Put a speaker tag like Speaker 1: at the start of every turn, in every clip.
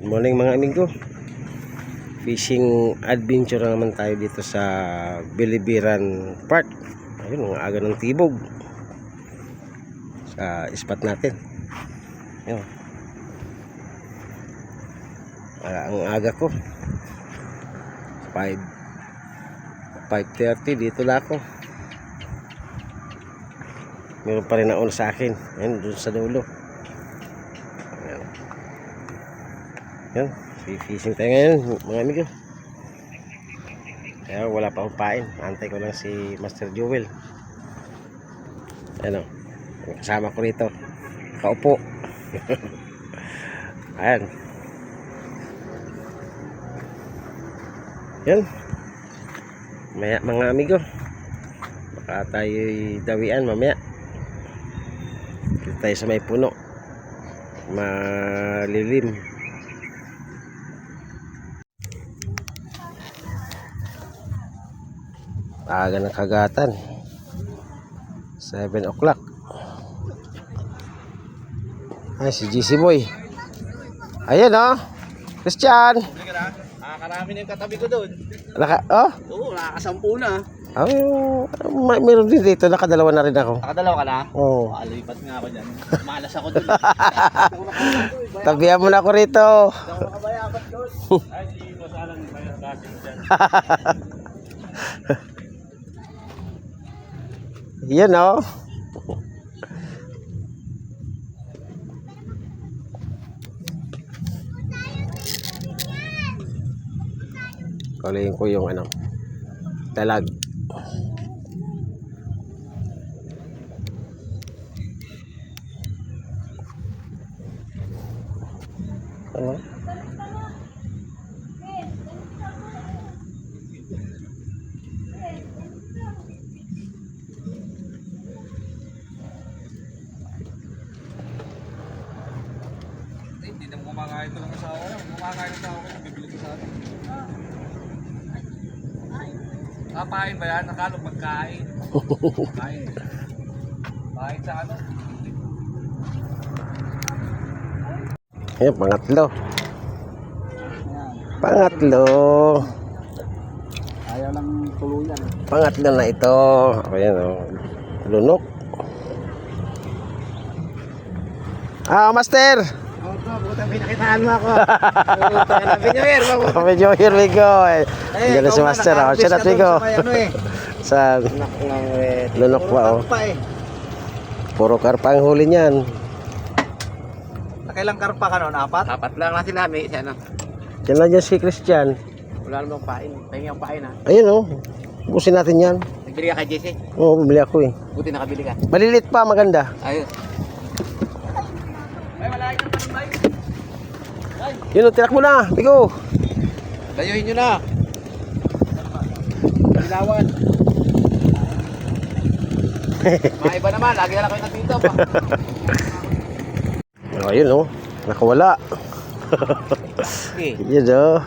Speaker 1: Good morning mga amigo. Fishing adventure naman tayo dito sa Bilibiran Park. Ayun, ang aga ng tibog sa spot natin. Ayun. Ang aga ko 5:30 dito na ako. Meron pa rin nauna sa akin. Ayun, doon sa dulo. Yan, fishing tayo ngayon mga amigo. Kaya wala pa akong pain. Antay ko lang si Master Joel. Ano, kasama ko rito. Kaupo. Ayan. Yan. Maya mga amigo. Baka tayo'y dawian mamaya. Dito tayo sa may puno. Malilim. Aga ng kagatan 7 o'clock. Ay, si GC Boy. Ayan o, Christian.
Speaker 2: Nakakarami na yung katabi ko doon.
Speaker 1: Oh?
Speaker 2: Oo, nakakasampu na.
Speaker 1: Meron din dito, nakadalawa na rin ako.
Speaker 2: Nakadalawa ka na?
Speaker 1: Oo.
Speaker 2: Lipat nga ako dyan. Malas ako doon.
Speaker 1: Tabihan mo na ako rito.
Speaker 2: Hindi ako nakabayabat doon. Ay, si Masalang bayabating dyan.
Speaker 1: Yan o. Kulihin ko yung ano, talag. Ano?
Speaker 2: Hindi na kumakain ko lang sa ako. Kumakain sa ako, bibili ko sa atin. Kapain ba yan? Nakalo magkain. Kain. Kain sa ano?
Speaker 1: Ayan, pangatlo. Pangatlo.
Speaker 2: Ayaw lang tuluyan.
Speaker 1: Pangatlo na ito. Ayan o. Lunok. Master!
Speaker 2: Buta, pinakitaan mo ako.
Speaker 1: Medyo here we go. Ganun si Master. Siya na we go. Sa lunok pa o. Puro karpa ang huli niyan.
Speaker 2: Nakailang karpa ka noon? Apat? Apat lang natin namin. Ano?
Speaker 1: Yan lang dyan si Christian.
Speaker 2: Wala namang pain. Pahingi ang pain ha.
Speaker 1: Ayun o. Busin natin yan.
Speaker 2: Nagbili ka kay JC?
Speaker 1: Oo, bumili ako eh.
Speaker 2: Buti nakabili ka.
Speaker 1: Malilit pa, maganda.
Speaker 2: Ayun. Ay, wala yung tambay.
Speaker 1: Yun o, tirak mo na. Bigo.
Speaker 2: Layuhin nyo na. Dilawan. Mga iba naman, lagi na lang kayo nandito pa.
Speaker 1: Ayun o. Nakawala. Yun o.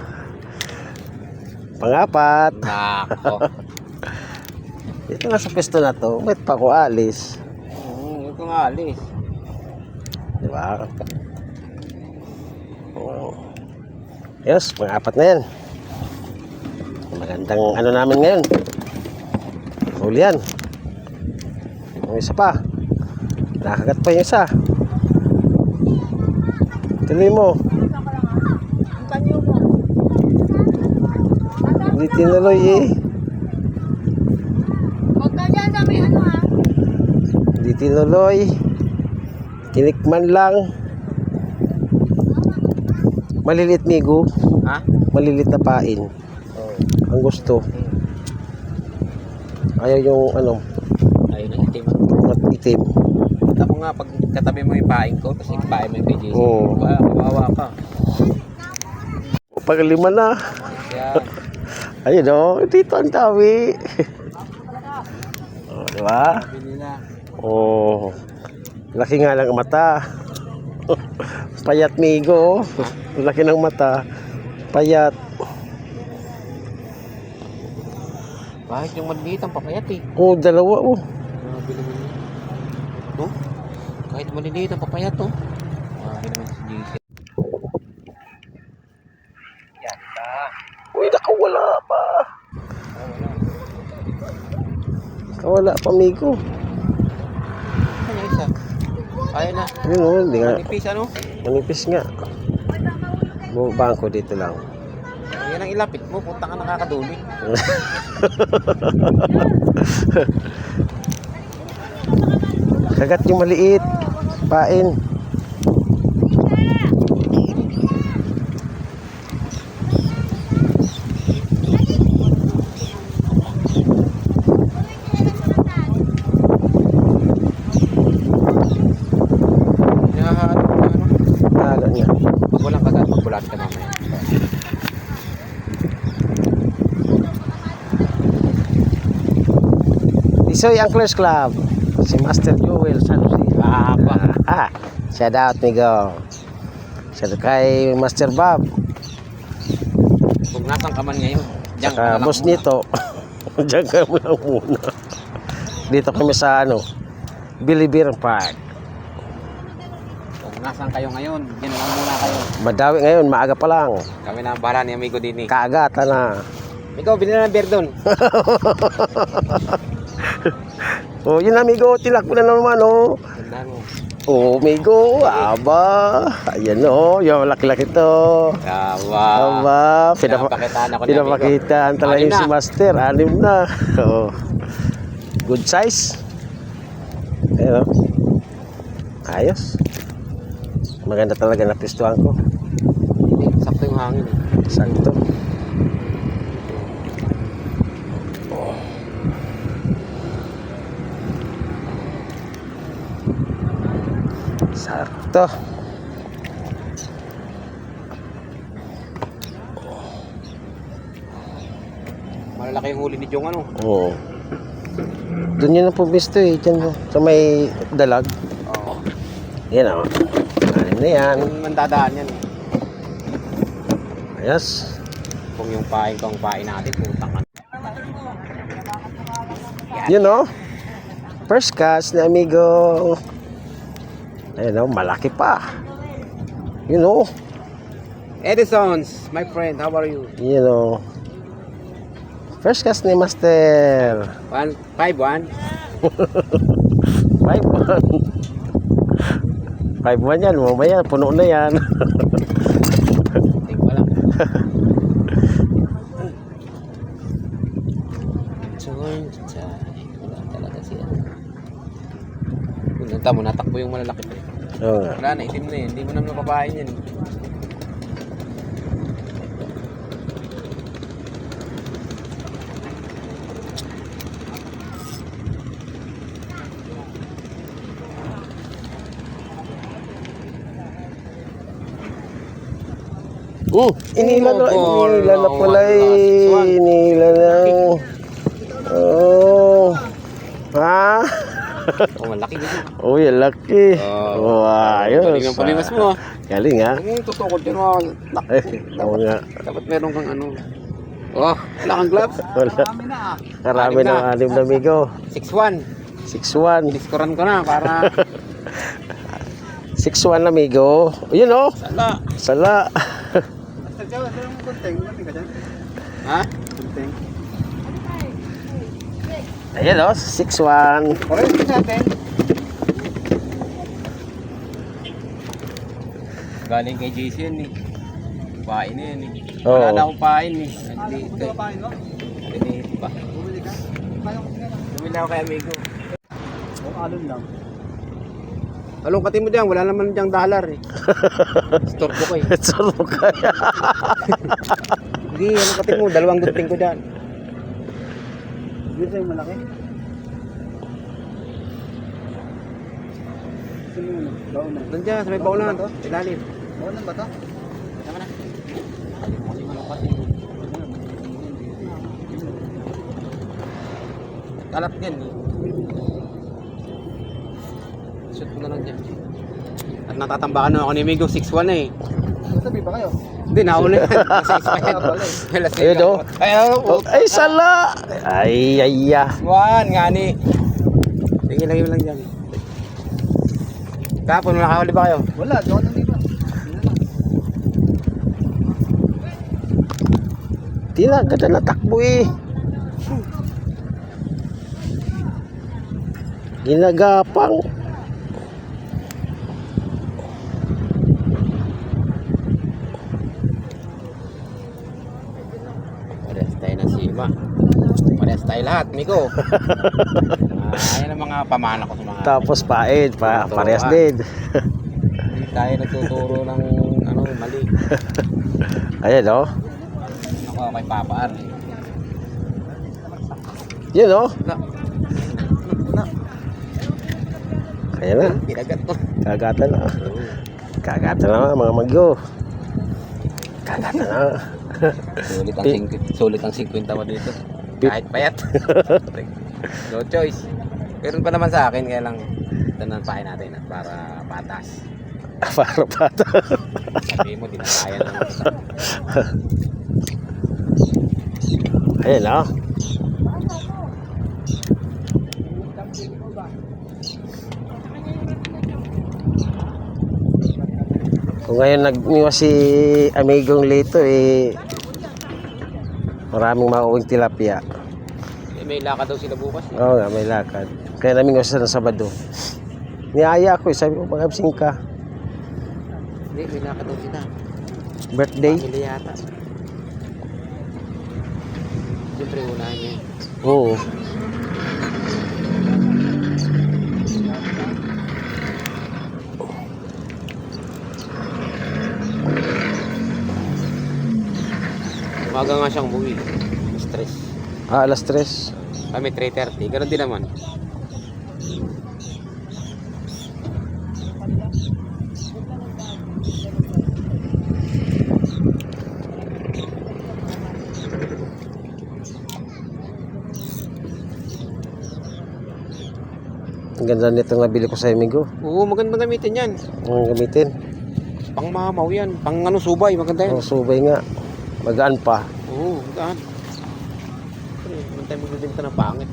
Speaker 1: Pangapat.
Speaker 2: Nako.
Speaker 1: Dito nga sa pwesto na to, may pa ko alis.
Speaker 2: Ito nga alis.
Speaker 1: Diba? Yes, pangapat na yan. Magandang ano namin ngayon. Huli yan. Yung isa pa. Nakagat pa yung isa. Tuloy mo. Hindi tinuloy eh.
Speaker 3: Huwag ka dyan sa may ano ha.
Speaker 1: Hindi tinuloy. Tinikman lang. Malilit migo.
Speaker 2: Ha?
Speaker 1: Malilit na pain. Ang gusto. Ayaw yung ano,
Speaker 2: Ayun ang itim.
Speaker 1: itim.
Speaker 2: Ako nga, pag katabi mo yung paing ko, kasi paing mo yung PJC.
Speaker 1: Oo.
Speaker 2: Kawawa ka.
Speaker 1: Pag lima na.
Speaker 2: Kaya,
Speaker 1: Ayun o, dito ang dami. Diba?
Speaker 2: bili na.
Speaker 1: Laki nga lang ang mata. Payat migo. Laki ng mata. Payat.
Speaker 2: Bakit yung maliit ang papayat eh?
Speaker 1: Dalawa
Speaker 2: Bili mo yun. No? Kahit maliliit ang papayat to. Naman si JC.
Speaker 1: Uy, nakawala pa. Nakawala pa, amigo.
Speaker 2: Ano yung isa? Ayaw na.
Speaker 1: Yun o, hindi nga.
Speaker 2: Manipis ano?
Speaker 1: Manipis nga. Bangko dito lang.
Speaker 2: Yan ang ilapit mo. Punta ka nakakaduli.
Speaker 1: Kagat yung maliit. Pain.
Speaker 2: Hinahanap mo na ano?
Speaker 1: Nalo niya.
Speaker 2: Pag walang kagat, magbulat ka mamaya.
Speaker 1: Isoy Anglers Club. Si Master Joel Sanusi. Shout out, amigo. Shout out kay Master Bob.
Speaker 2: Kung nasang ka man ngayon, diyan ka
Speaker 1: Saka
Speaker 2: na lang
Speaker 1: boss
Speaker 2: muna.
Speaker 1: nito. Diyan ka lang muna. Dito kami sa Bilibiran Park.
Speaker 2: Kung nasang kayo ngayon, diyan na lang muna kayo.
Speaker 1: Madawi ngayon, maaga pa lang.
Speaker 2: Kami na ang bahala ni amigo din eh.
Speaker 1: Kaagatan na.
Speaker 2: Ikaw, binili na ng beer doon.
Speaker 1: Oh, yun amigo, tilak mo na naman oh.
Speaker 2: Tandaan mo.
Speaker 1: Oh, amigo, aba. Ayan oh, yung laki-laki to.
Speaker 2: Yawa.
Speaker 1: Aba,
Speaker 2: Pinapakitaan ako ni amigo.
Speaker 1: pinapakitaan talaga
Speaker 2: Anim
Speaker 1: yung si
Speaker 2: na.
Speaker 1: Master. 6 na. Oh. Good size. Ayan oh. Ayos. Maganda talaga na pistuhan ko.
Speaker 2: Hindi, sakto yung hangin eh.
Speaker 1: Sakto. Sakto.
Speaker 2: Malalaki yung huli ni Jong ano.
Speaker 1: Oo. Doon yun ang pumisto eh. Diyan sa may dalag.
Speaker 2: Oo.
Speaker 1: Yan o. Anim na yan.
Speaker 2: Yung mandadaan yan eh.
Speaker 1: Ayos.
Speaker 2: Kung yung pain natin, putang ka.
Speaker 1: Yun o. First cast ni amigo. Ayun o. Malaki pa. Yun o.
Speaker 2: Edison's, my friend, how are you?
Speaker 1: Yun o. First cast ni Master.
Speaker 2: 5-1.
Speaker 1: 5-1. 5-1 yan. Mamaya puno na yan.
Speaker 2: Tingin pala. Wala talaga siya. Punta mo, natakbo yung malalaki.
Speaker 1: Oo nga.
Speaker 2: Wala na, itim na yun. Hindi mo naman mapapain yan.
Speaker 1: Inila na. Inila na pala
Speaker 2: One
Speaker 1: eh.
Speaker 2: last
Speaker 1: Inila na. Oh. Ha?
Speaker 2: Oh, malaki dito.
Speaker 1: Oh, yan laki.
Speaker 2: Oh,
Speaker 1: Ayos.
Speaker 2: galing ng palimas mo.
Speaker 1: Galing ha.
Speaker 2: Huwag mong tutukod yun mo.
Speaker 1: Oo nga.
Speaker 2: Dapat meron kang ano. Oh, wala kang gloves.
Speaker 1: Wala. Karami
Speaker 2: Anim
Speaker 1: ng
Speaker 2: na.
Speaker 1: 6 na amigo.
Speaker 2: 6-1.
Speaker 1: 6-1.
Speaker 2: Diskoran ko na para
Speaker 1: 6-1 amigo. Yun oh.
Speaker 2: sala.
Speaker 1: Sala.
Speaker 2: Ha?
Speaker 1: Ayan oh. 6-1.
Speaker 2: Galing kay JC yan eh. Pain na yan eh.
Speaker 1: Oo.
Speaker 2: Wala na akong pain eh. Nandito eh. Dito pa. Bumili ako kay amigo.
Speaker 4: Alon lang.
Speaker 2: Alungkatin mo dyan, wala naman dyang dollar eh. Store ko eh.
Speaker 1: Salo kaya.
Speaker 2: Hindi, alungkatin mo, 2 gunting ko dyan.
Speaker 4: Dito yung malaki. Sino yun? Baunan.
Speaker 2: Doon dyan, sa may baunan. Ilalim.
Speaker 4: Baunan ba to?
Speaker 2: Tama na. Kasi malungkatin mo. Kalat yan eh. Shoot mo na lang dyan. At natatambakan na ako ni Migo, 6-1 eh.
Speaker 4: Sabi ba kayo?
Speaker 2: Hindi, nauna yan. Kasi expired.
Speaker 1: Ayun oh.
Speaker 2: Ayaw.
Speaker 1: Ay, sala. Ay, ay, ay.
Speaker 2: 1, nga ni. Tingin lang yun lang dyan. Kapon, nakahuli ba kayo?
Speaker 4: Wala, doon ang iba. Yun na lang.
Speaker 1: Tila, ganda na takbo eh. Ginagapang.
Speaker 2: Parehas tayo ng sima. Parehas tayo lahat, Miko. Ayan ang mga pamana ko sa mga...
Speaker 1: Tapos paid, parehas din.
Speaker 2: Hindi tayo nagtuturo ng ano, mali.
Speaker 1: Ayan oh.
Speaker 2: Ako kay Papa Ar.
Speaker 1: Yun oh.
Speaker 2: Na,
Speaker 1: Ayan na.
Speaker 2: kinagat ko.
Speaker 1: Kagatan na. Kagatan na mga magyo. Kagatan na.
Speaker 2: Sulit ang 50 mo dito. Kahit payat. No choice. Meron pa naman sa akin, kaya lang tananpain natin at para patas.
Speaker 1: Para pata.
Speaker 2: Sabi mo, di na kaya na naman.
Speaker 1: Ayan oh. Kung ngayon nagmiwas si Amigong Lito eh, maraming mauwing tilapia.
Speaker 2: May lakad daw sila bukas.
Speaker 1: Oo nga, may lakad. Kaya namin sa Sabado. Niyaya ako eh, sabi ko mag-absing ka.
Speaker 2: Hindi, may lakad daw sila.
Speaker 1: Birthday?
Speaker 2: Pamilya yata. Siyempre, unahin niya.
Speaker 1: Oo.
Speaker 2: Umaga nga siyang umuwi. Stress.
Speaker 1: Alas 3.
Speaker 2: Kami 3:30. Ganun din naman.
Speaker 1: Ang ganda nitong nabili ko sa Amigo.
Speaker 2: Oo, magandang gamitin yan.
Speaker 1: Ang gamitin.
Speaker 2: Pang mamaw yan. Pang ano, subay. Maganda yan.
Speaker 1: Ang subay nga. Magaan pa.
Speaker 2: Oo, maganda. Pero, hindi tayo magbibenta ng pangit.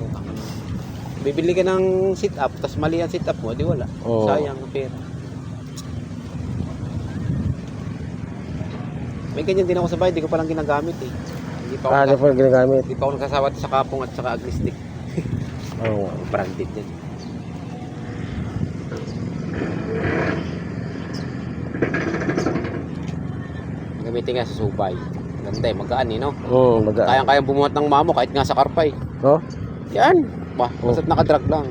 Speaker 2: Bibili ka ng sit-up, tapos mali ang sit-up mo, di wala.
Speaker 1: Oo.
Speaker 2: Sayang ang pera. May ganyan din ako sa bahay, di ko palang ginagamit eh. Hindi pa ako,
Speaker 1: Ano pa ginagamit?
Speaker 2: hindi pa ako nagkasawat sa kapong at saka aglistic.
Speaker 1: Oo.
Speaker 2: Branded yan. Gamitin nga sa subay. Ganda eh, magaan eh, no?
Speaker 1: Oo, magaan.
Speaker 2: Kayang-kayang bumuhat ng mamo kahit nga sa karpay.
Speaker 1: Oh?
Speaker 2: Yan! Ba, basta't nakadrag lang.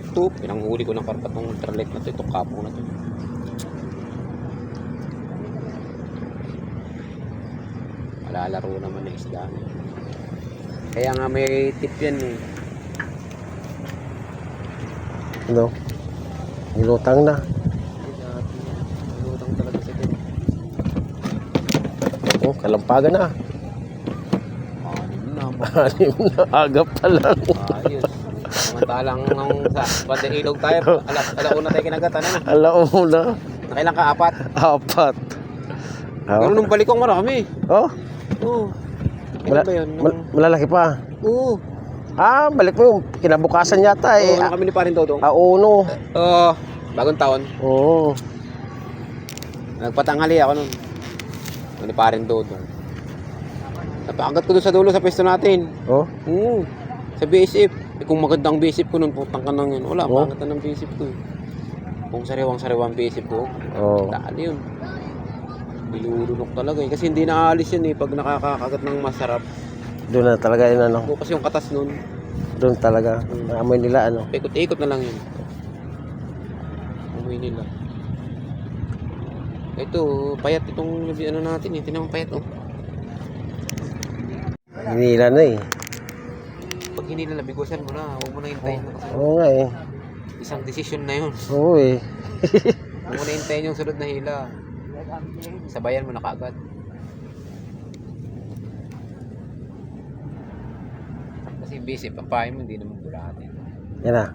Speaker 2: Ito, pinanghuli ko ng karpa tong ultralight na to, itong kapong na to. Malalaro naman ng isda. Kaya nga may tip yan eh.
Speaker 1: Ano? Nilutang na.
Speaker 2: Lutang talaga sa tip.
Speaker 1: Oh, kalampagan na.
Speaker 2: Anim na.
Speaker 1: Anim na. Agap pa lang.
Speaker 2: Ayos. Samantalang nung sa banda ilog tayo, alauna tayo kinagatan na.
Speaker 1: Alauna.
Speaker 2: Nakailang ka, 4.
Speaker 1: 4.
Speaker 2: Pero nung balik ko marami.
Speaker 1: Oh?
Speaker 2: Oo. Kailan ba yun?
Speaker 1: Malalaki pa.
Speaker 2: Oo.
Speaker 1: Ah, balik mo yung kinabukasan yata eh.
Speaker 2: Oo, kami ni Parin Dodong.
Speaker 1: Uno.
Speaker 2: Oo. Bagong taon.
Speaker 1: Oo.
Speaker 2: Nagpatanghali ako nun. Kami ni Parin Dodong. Napakagat ko doon sa dulo sa pwesto natin.
Speaker 1: Oh?
Speaker 2: Oo. Sa BSF. Eh, kung maganda ang BSF ko nun, putang ka nang yun. Wala,
Speaker 1: Oh?
Speaker 2: pangit na ng BSF ko eh. Kung sariwang-sariwa ang BSF ko,
Speaker 1: Oo.
Speaker 2: daan yun. Nilulunok talaga eh. Kasi hindi naaalis yun eh pag nakakagat ng masarap.
Speaker 1: Doon na talaga yun ano.
Speaker 2: Kasi yung katas nun,
Speaker 1: Doon talaga. Naamoy nila ano.
Speaker 2: ikot-ikot na lang yun. Umuwi nila. Ito, payat itong ano natin eh. Tinamang payat oh.
Speaker 1: Hinila na eh.
Speaker 2: Pag hinila, bigusan mo na. Huwag mo na hintayin.
Speaker 1: Oo nga eh.
Speaker 2: Isang desisyon na yun.
Speaker 1: Oo eh.
Speaker 2: Huwag mo na hintayin yung sunod na hila. Sabayan mo na kaagad. Kasi busy, papahin mo, hindi naman bulate.
Speaker 1: Yan na.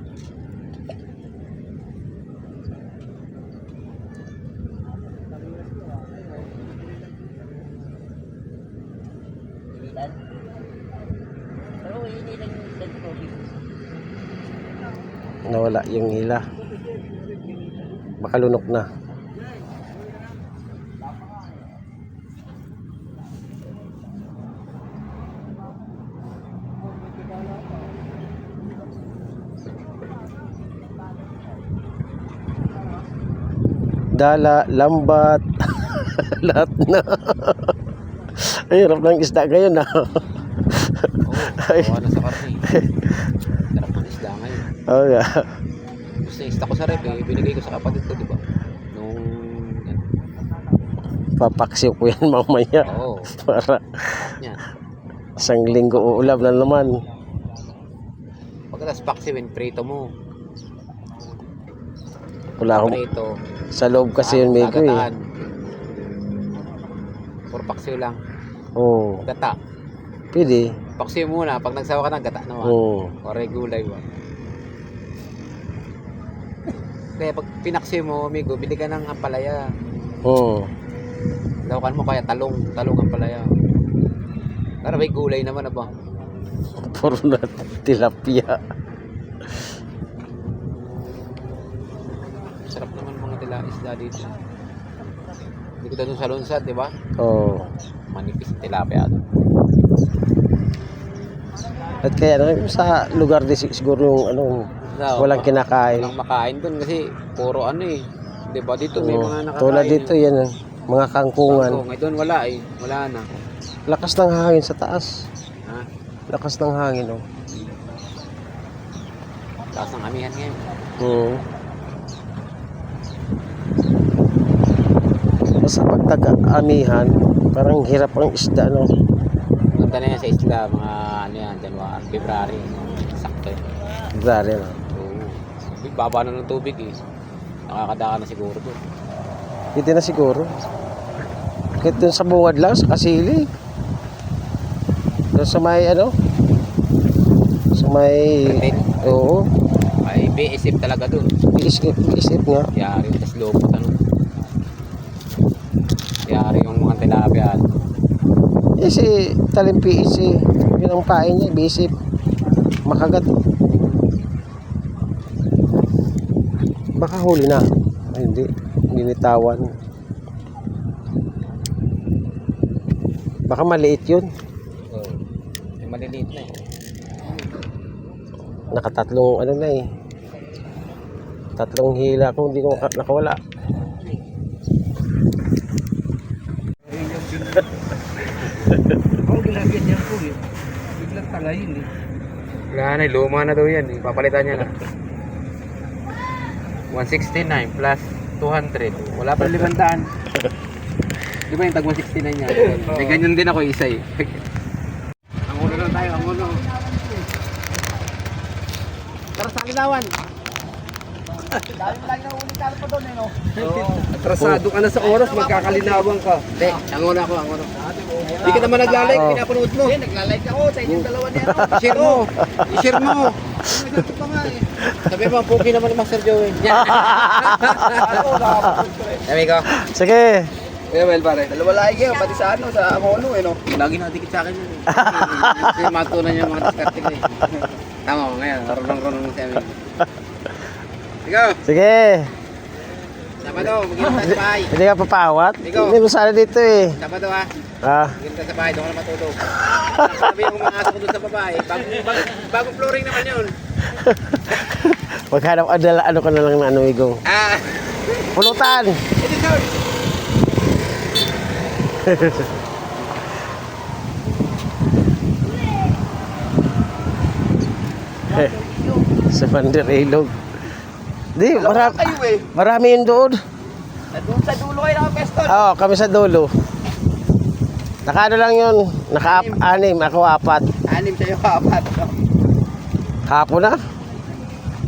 Speaker 1: Nawala yung hila. Baka lunok na. dala, lambat, lahat na. Ay, hirap ng isda ngayon ah.
Speaker 2: Oo, gawa na sa karne. Sarap ng isda ngayon.
Speaker 1: Oh, yeah.
Speaker 2: Gusto yung isda ko sa rep eh. Binigay ko sa kapatid ko, di ba? Nung...
Speaker 1: Papaksiw ko yan mamaya.
Speaker 2: Oo.
Speaker 1: Para
Speaker 2: Yan.
Speaker 1: isang linggo uulam na naman.
Speaker 2: Pagkatas paksiwin, prito mo.
Speaker 1: Wala akong
Speaker 2: Prito.
Speaker 1: sa loob kasi yun, Mego eh.
Speaker 2: Gagataan. Puro paksiw lang.
Speaker 1: Oo.
Speaker 2: Gata.
Speaker 1: Pwede.
Speaker 2: Paksiw muna. Pag nagsawa ka ng gata naman.
Speaker 1: Oo.
Speaker 2: O regulay ba? Kaya pag pinaksiw mo, amigo, bili ka ng ampalaya.
Speaker 1: Oo.
Speaker 2: Lawakan mo kaya talong ang palaya. Para may gulay naman na ba?
Speaker 1: Puro na tilapia.
Speaker 2: Sarap naman mga isda dito. Hindi ko doon sa lunsad, di ba?
Speaker 1: Oo.
Speaker 2: Manipis ang tilapia doon.
Speaker 1: At kaya na sa lugar din siguro yung ano, walang kinakain.
Speaker 2: Walang makain doon kasi puro ano eh. Di ba dito may
Speaker 1: Oo.
Speaker 2: mga nakakain.
Speaker 1: Tulad dito yan, mga kangkungan.
Speaker 2: Ngayon doon wala eh. Wala na.
Speaker 1: Lakas ng hangin sa taas.
Speaker 2: Ha?
Speaker 1: Lakas ng hangin, oh.
Speaker 2: Taas ng amihan ngayon.
Speaker 1: Sa pagtag-amihan, parang hirap ang isda, no?
Speaker 2: Punta na yan sa isla, mga ano yan, January, February. Sakto yun.
Speaker 1: Grabe, no?
Speaker 2: Oo. Baba na ng tubig eh. Nakakadaka na siguro doon.
Speaker 1: Hindi na siguro. Kahit dun sa bungad lang, sa Kasili. Dun sa may, ano? Sa may...
Speaker 2: Pretend.
Speaker 1: Oo.
Speaker 2: Ay, BSF talaga doon.
Speaker 1: Isip nga.
Speaker 2: Yari yung tas lobot ano. Yari yung mga tilapia.
Speaker 1: Eh, si Talimpiis, yun ang pain niya, bisip. Makagat. Baka huli na. Ay, hindi. Ninitawan. Baka maliit yun.
Speaker 2: Oo. Yung maliliit na eh.
Speaker 1: Nakatatlong ano na eh. Tatlong hila kung hindi ko nakawala.
Speaker 4: Ako ginagyan niya ko eh. Biglang talayin eh.
Speaker 2: Wala na, luma na daw yan eh. Papalitan niya na. 169 plus 200. Wala pa 500. Di ba yung tag 169 niya? May ganyan din ako isa eh. Ang ulo lang tayo, ang ulo. Tara sa Alinawan.
Speaker 4: Dahil lang na ulit tayo pa doon eh, no?
Speaker 2: Atrasado ka na sa oras, magkakalinawan ka. Hindi, ang ulo ako, ang ulo. Hindi ka naman naglalike, pinapanood mo.
Speaker 4: Eh, naglalike ako sa inyong dalawa niya.
Speaker 2: I-share mo. I-share mo.
Speaker 4: Naglalike pa nga eh.
Speaker 2: Sabi mo, pugi naman ni Master Joey. Sabi ko.
Speaker 1: Sige.
Speaker 2: Kaya well pare.
Speaker 4: Dalawa like eh, pati sa ano, sa Amolo eh, no?
Speaker 2: Lagi nakadikit sa akin yun eh. Kasi matunan niya mga diskarte ko eh. Tama mo ngayon, marunong mo si Amin. Ikaw,
Speaker 1: Sige.
Speaker 2: Sabado, mag-inom tayo sa bahay.
Speaker 1: Hindi ka papawat.
Speaker 2: Ikaw.
Speaker 1: Hindi mo sana dito eh.
Speaker 2: Sabado ha,
Speaker 1: Ah.
Speaker 2: mag-inom tayo sa bahay, doon ka na matulog. Sabi yung mga aso ko doon sa babae, bagong flooring naman yun.
Speaker 1: Maghanap ano ko na lang na ano, Igong.
Speaker 2: Ah,
Speaker 1: Pulutan.
Speaker 2: ito doon.
Speaker 1: Sa Mander Ilog. Di,
Speaker 4: Kayo eh.
Speaker 1: marami yun doon.
Speaker 4: Doon sa dulo kayo nakapesto.
Speaker 1: Oo, kami sa dulo. Nakaano lang yun. Naka-anim, ako 4.
Speaker 4: 6 sa'yo, 4.
Speaker 1: Hapon na.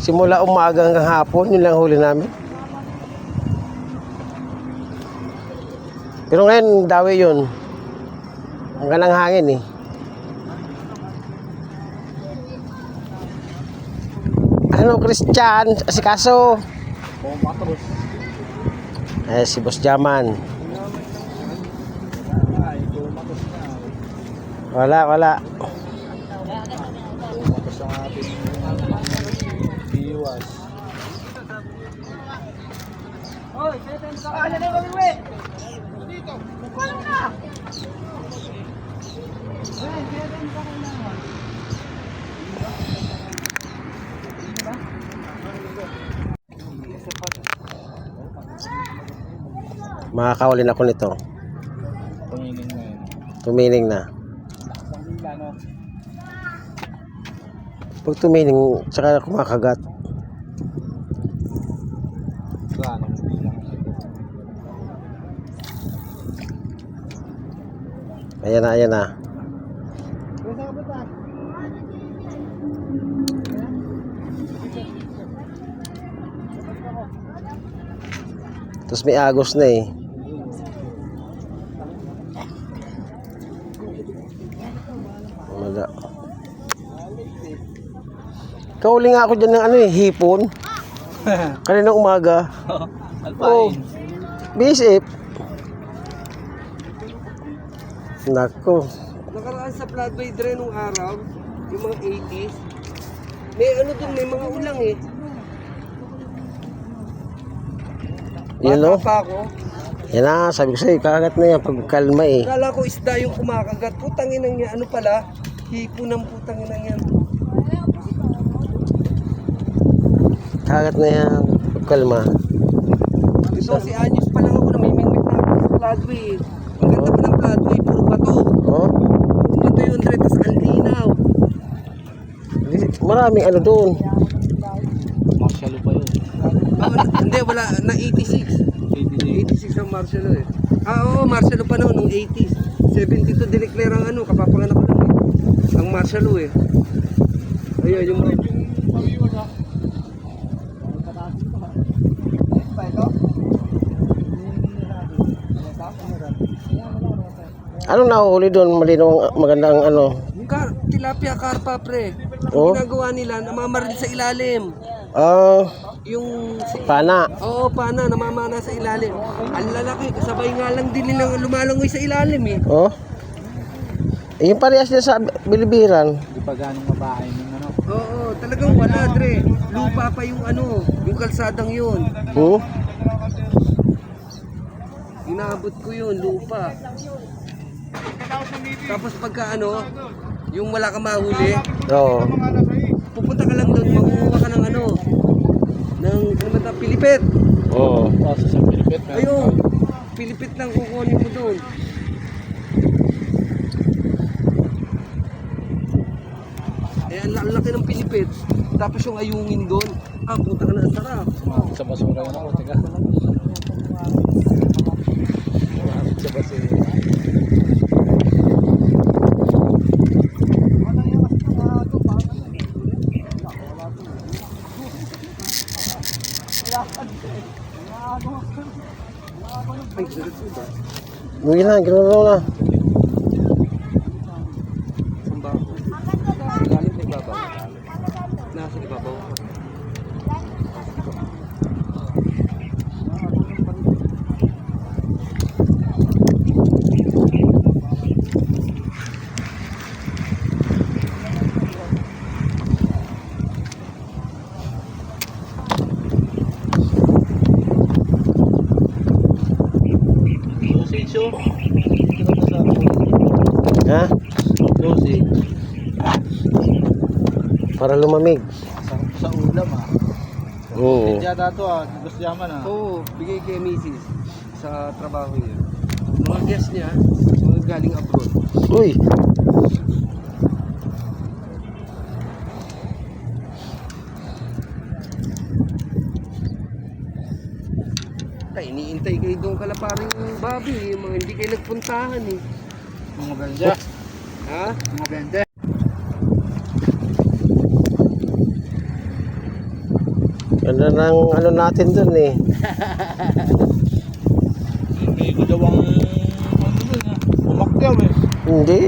Speaker 1: Simula umaga hanggang hapon, yun lang huli namin. Pero ngayon, dawi yun. Ang ganang hangin eh. Ano, Christian? Si Kaso.
Speaker 4: Pumatros.
Speaker 1: Eh, si Boss Jaman.
Speaker 4: Ay, pumatros na.
Speaker 1: Wala.
Speaker 4: Pumatros ang ating viewers. Hoy, ano na kami, we? Dito. Wala na.
Speaker 1: Makakahuli na ako nito.
Speaker 2: Tumining na yun.
Speaker 1: Tumining na.
Speaker 2: Sandila, no?
Speaker 1: Pag tumining, tsaka kumakagat.
Speaker 2: Saan ang bilang?
Speaker 1: Ayan na, ayan na. Tapos may agos na eh. Wala. Kauli nga ako dyan ng ano eh, hipon. Kanina umaga. Oh, bisip. Nako.
Speaker 4: Nakaraan sa floodway dre nung araw, yung mga 80s, may ano dun, may mga ulang eh.
Speaker 1: Yun
Speaker 4: Bata
Speaker 1: o.
Speaker 4: pa ako,
Speaker 1: Yan na, sabi ko sa'yo, kakagat na yan pag kalma eh.
Speaker 4: kala ko isda yung kumakagat. Putang inang niya, ano pala? Hipo ng putang inang yan.
Speaker 1: Kakagat na yan pag kalma.
Speaker 4: Ito, si Anyos pa lang ako namimingwit na ako sa floodway eh. Ang ganda pa ng floodway, puro bato.
Speaker 1: Oh,
Speaker 4: Puro bato yun dre, tas ang linaw.
Speaker 1: maraming ano doon.
Speaker 2: Marshalo pa yun.
Speaker 4: Hindi, wala, na 86. 86 ang Marshalo eh. Oo, Marshalo pa noon, nung 80s. 72 dineclare ang ano, kapapanganak ko lang eh. Ang Marshalo eh. Ayun, yung mga...
Speaker 1: Anong nahuhuli doon? Malinaw, magandang ano.
Speaker 4: Tilapia, karpa pre.
Speaker 1: Oh.
Speaker 4: Ang ginagawa nila, namamaril sa ilalim.
Speaker 1: Ah,
Speaker 4: Yung...
Speaker 1: pana.
Speaker 4: Oo, pana, namamana sa ilalim. Ang lalaki, kasabay nga lang din nilang lumalangoy sa ilalim eh.
Speaker 1: Oh. Eh, yung parehas niya sa bilibiran.
Speaker 2: Hindi pa ganong mabahay ng ano.
Speaker 4: Oo, talagang wala dre. Lupa pa yung ano, yung kalsadang yun.
Speaker 1: Hmm?
Speaker 4: Inaabot ko yun, lupa. Tapos pagka ano, yung wala ka mahuli,
Speaker 1: Oo.
Speaker 4: pupunta ka lang doon, mangunguha ka ng ano, ng ano ba ito, pilipit.
Speaker 1: Oo.
Speaker 2: Kaso sa Pilipit,
Speaker 4: Ayun, pilipit lang kukunin mo doon. Eh, ang laki ng pilipit. Tapos yung ayungin doon, punta ka na, ang sarap.
Speaker 2: sa basura yun ako, teka. Sa basura.
Speaker 4: Ay, sarap ba?
Speaker 1: Uwi na, gano'n na.
Speaker 4: Ang bago. Galing sa ibabaw. Nasa ibabaw.
Speaker 2: Sausage, oh.
Speaker 1: Ha?
Speaker 2: Sausage.
Speaker 1: Para lumamig.
Speaker 2: Sarap sa ulam, ah.
Speaker 1: Oo.
Speaker 2: Yata to, ah. Gusto yaman, ah.
Speaker 4: Oo, bigay kay Mrs. sa trabaho niya. Mga guest niya, mga galing abroad.
Speaker 1: Uy.
Speaker 4: Tay, iniintay kayo doon kalaparing babi, yung mga hindi kayo nagpuntahan eh.
Speaker 2: Mga bende.
Speaker 4: Ha?
Speaker 2: Mga bende.
Speaker 1: Ganda ng ano natin dun eh.
Speaker 2: May gudawang ano dun, ah. Umakyaw, eh.
Speaker 1: Hindi.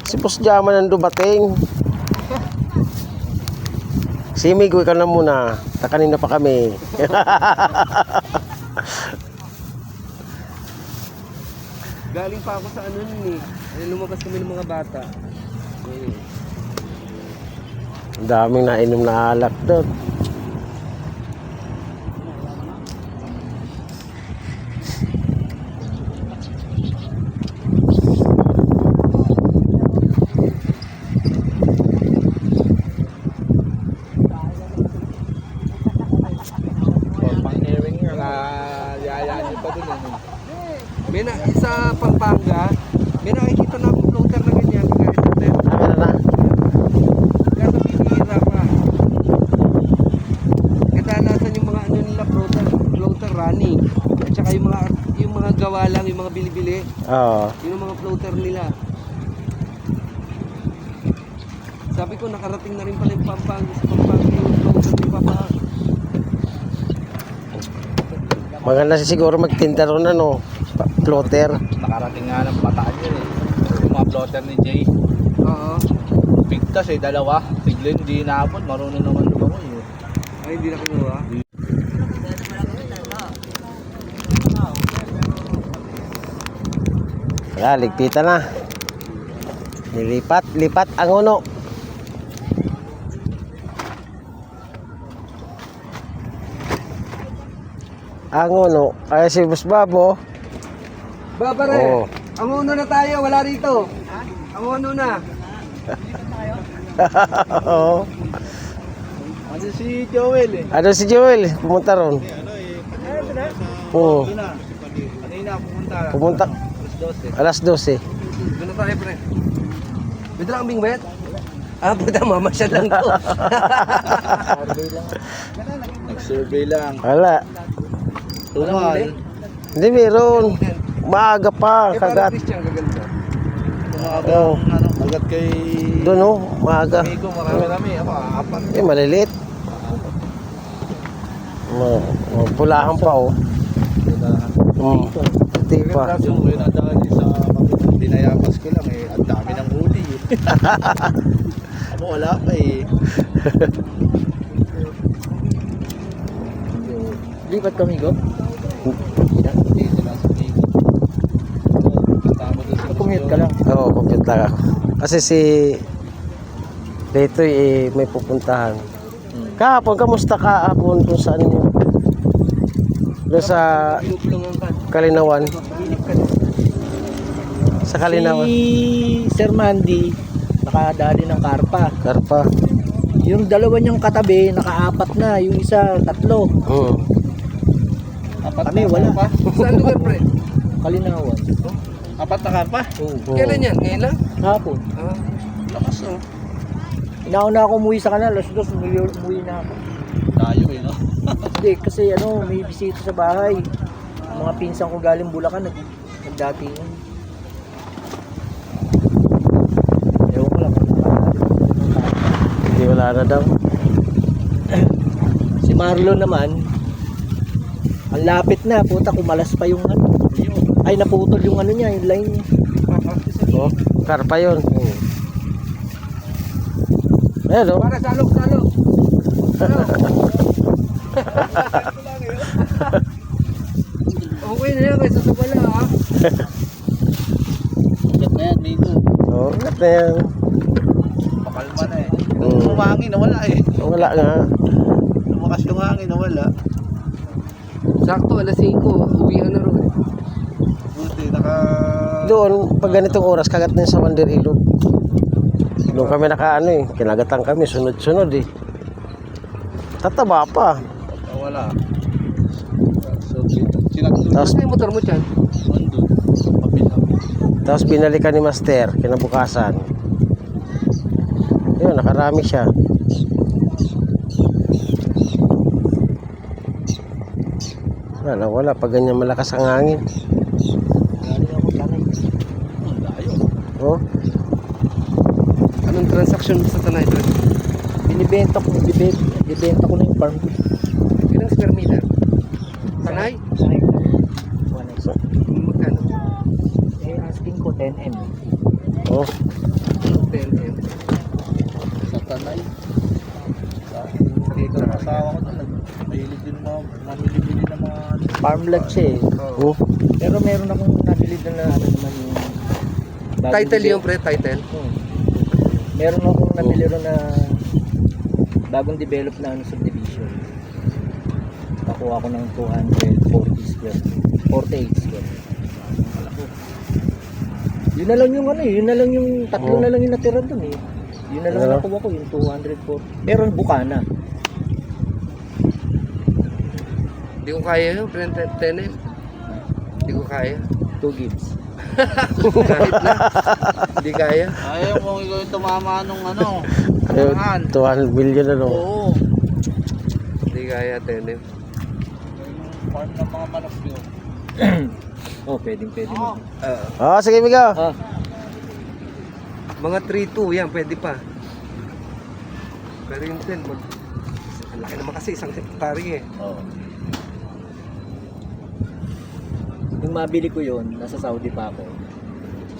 Speaker 1: Si Boss Jaman ang dumating. Si Migoy ka na muna. Kanina pa kami.
Speaker 4: Galing pa ako sa ano nun eh. Lumabas kami ng mga bata. Ayun.
Speaker 1: Ang daming nainom na alak doon.
Speaker 2: Pang-airing, yaya niyo
Speaker 4: pa din ano. May na, sa Pampanga, may nakikita na akong floater na ganyan.
Speaker 1: Ano na?
Speaker 4: Kaso bibihira pa. Kadalasan yung mga ano nila floater running. At saka yung mga gawa lang, yung mga bili-bili.
Speaker 1: Oo.
Speaker 4: Yun ang mga floater nila. Sabi ko nakarating na rin pala yung Pampanga sa Pampanga yung floater ni Papa.
Speaker 1: Maganda siguro magtinda ron ano, floater.
Speaker 2: Nakarating nga ng bataan yun eh. Yung mga plotter ni Jay.
Speaker 4: Oo.
Speaker 2: Bigtas eh, dalawa. Tiglen, di naabot. Marunong naman lumangoy eh.
Speaker 4: Ay, hindi na kinuha.
Speaker 1: Wala, ligpitan na. Lipat ang uno. Ang uno, ay si Boss Babo.
Speaker 4: Babare,
Speaker 1: Oo.
Speaker 4: ang uno na tayo, wala rito. Ang uno na.
Speaker 1: Oo.
Speaker 2: Ano si Joel eh?
Speaker 1: Ano si Joel? Pumunta ron. Oo.
Speaker 2: Kanina pumunta.
Speaker 1: Pumunta. Alas 12.
Speaker 4: Doon na tayo, pre. Pwede lang ambing bet? Ah, puta, mamasyal lang to.
Speaker 2: Nag-survey lang.
Speaker 1: Wala.
Speaker 2: Tumal.
Speaker 1: Hindi meron. Maaga pa,
Speaker 4: Eh, parang
Speaker 1: kagat.
Speaker 4: Christian, gagalito.
Speaker 2: Tumaga
Speaker 1: Oo.
Speaker 2: ano, agad kay
Speaker 1: Doon oh, maaga.
Speaker 2: Amigo, marami-rami. Ako, apat.
Speaker 1: Eh, malilit. Pulahan pa oh. Hindi pa.
Speaker 2: Yung may nadali sa binayapas ko lang eh. Ang dami ng huli eh. Ako wala pa eh.
Speaker 4: Lipat kami, go? Commute ka lang.
Speaker 1: Oo, pupunta ka. Kasi si Letoy may pupuntahan. Kahapon, kamusta kahapon kung saan yun? Doon sa
Speaker 4: Pinupulungan ka.
Speaker 1: Kalinawan.
Speaker 4: Hilip ka.
Speaker 1: Sa Kalinawan.
Speaker 5: Si Sir Mandy, nakadali ng karpa.
Speaker 1: Karpa.
Speaker 5: Yung dalawa niyang katabi, nakaapat na. Yung isa, 3.
Speaker 2: Apat
Speaker 5: Kami, wala.
Speaker 4: Saan lugar, pre?
Speaker 5: Kalinawan.
Speaker 2: Apat na karpa?
Speaker 5: Oo.
Speaker 4: Kailan yan? Ngayon lang?
Speaker 5: Hapon.
Speaker 4: Ah.
Speaker 2: Lakas oh.
Speaker 5: Inauna ako umuwi sa kanila. Alas 2, umuwi na ako.
Speaker 2: Tayo eh no?
Speaker 5: Hindi, kasi may bisita sa bahay. Ang mga pinsan ko galing Bulacan, nagdatingan. Ewan ko lang.
Speaker 1: Hindi wala na daw.
Speaker 5: Si Marlon naman, ang lapit na. Puta, kumalas pa yung ano. Ay, naputol yung ano niya, yung line niya.
Speaker 1: Oh, karpa yun. Ayan oh.
Speaker 4: Para salok-salok. Okay na yan, kaysa sa wala, ha?
Speaker 2: Ugat na yan, Migo.
Speaker 1: Oh, ingat na yan.
Speaker 2: Pakalma na eh.
Speaker 1: Mm.
Speaker 2: Umangin nawala eh.
Speaker 1: Wala nga.
Speaker 2: Lumakas yung hangin nawala.
Speaker 4: Sakto, alas 5. Uwihan na rin.
Speaker 2: Buti naka...
Speaker 1: Doon, pag ganitong oras, kagat na yun sa Wander Ilog. Doon kami nakaano eh. Kinagatan kami, sunod-sunod eh. Tataba pa.
Speaker 2: Wala. So, sinagdun.
Speaker 1: Tapos,
Speaker 4: Ano yung motor mo dyan?
Speaker 2: Andun. Pabilang.
Speaker 1: tapos binalikan ni Master, kinabukasan. Yun, nakarami siya. Wala. Pag ganyan malakas ang hangin.
Speaker 5: Galing ako Tanay.
Speaker 2: Layo.
Speaker 1: Oh,
Speaker 4: Anong transaction mo sa Tanay, pre?
Speaker 5: Binibenta ko na yung farm ko.
Speaker 4: Ilang square meter? Tanay?
Speaker 5: Tanay. 1x.
Speaker 4: Magkano?
Speaker 5: Eh, asking ko 10M.
Speaker 1: oh.
Speaker 4: 10M.
Speaker 2: Sa Tanay. Dito ang asawa ko doon. Mahilig din mamili-bili ng mga...
Speaker 5: Farmland siya eh.
Speaker 1: Oh.
Speaker 5: Pero meron akong nabili na ano naman yung... bagong
Speaker 4: Title
Speaker 5: develop-
Speaker 4: yung pre, title.
Speaker 5: Meron akong nabili ron na bagong develop na ano, subdivision. Nakuha ko ng 240 square. 48 square. Yun na lang yung ano eh. Yun na lang yung tatlo
Speaker 1: Oh.
Speaker 5: na lang yung natira dun eh. Yun na lang
Speaker 1: Ano?
Speaker 5: nakuha ko yung 240. Pero bukana.
Speaker 4: Hindi ko kaya yun, pre, 10M. Hindi ko kaya.
Speaker 5: 2 gigs.
Speaker 4: Kahit na. Hindi kaya.
Speaker 2: Ayaw mo ikaw yung tumama nung ano.
Speaker 1: Ayun, 200 million ano.
Speaker 2: Oo.
Speaker 4: Hindi kaya, Tenem.
Speaker 2: Yung farm ng mga manok yun.
Speaker 5: Oh, pwede mo.
Speaker 1: Oh, sige Migo.
Speaker 5: Ah,
Speaker 4: Mga 3-2, yan, pwede pa. Pero yung 10, ang laki naman kasi, 1 hektare eh.
Speaker 5: oo. Nung mabili ko yun, nasa Saudi pa ako.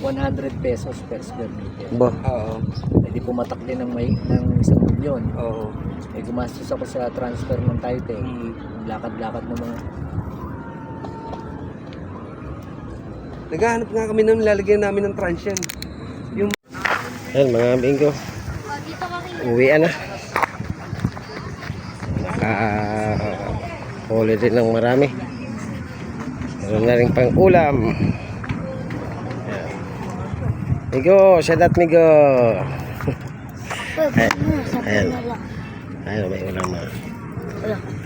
Speaker 5: 100 pesos per square meter.
Speaker 1: Ba.
Speaker 4: Oo.
Speaker 5: Pwede pumatak din ng 1 milyon.
Speaker 4: Oo.
Speaker 5: Eh, gumastos ako sa transfer ng title.
Speaker 4: Mm.
Speaker 5: Lakad-lakad ng mga...
Speaker 4: Naghahanap nga kami nung lalagyan namin ng transient.
Speaker 1: Ayun mga Bingo.
Speaker 3: Dito kami.
Speaker 1: Uwian na. Huli din ng marami. Meron na rin pang ulam. Ayan. Migo, shout out Migo. Ayan. Ayun, may ulam na.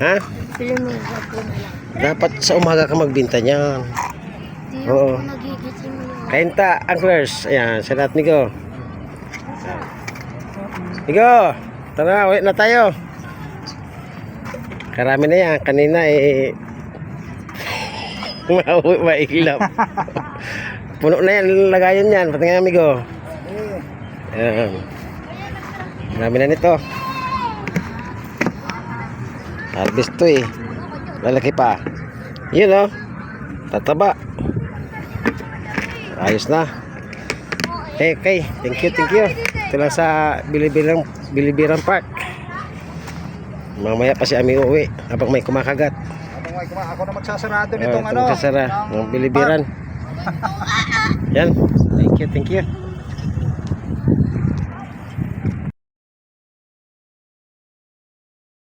Speaker 1: Ha?
Speaker 3: Pili mo yung sapo na lang.
Speaker 1: Dapat sa umaga ka magbinta niyan.
Speaker 3: Hindi
Speaker 1: Oo.
Speaker 3: ako nagigising mo yung...
Speaker 1: Kainta, anglers. Ayan, shout out Migo. Migo, tara, uwi na tayo. Karami na yan. Kanina maiglap. Puno na yan, lagayan yan. Pati nga Migo. Ayan. Marami na nito. Harvest to eh. Lalaki pa. Yun oh. Tataba. Ayos na. Okay. Thank you. Ito lang sa Bilibirang Park. Mamaya pa si Ami uuwi habang may kumakagat.
Speaker 2: Ako na magsasarado
Speaker 1: Ito magsasara ng Bilibiran. Yan. Thank you.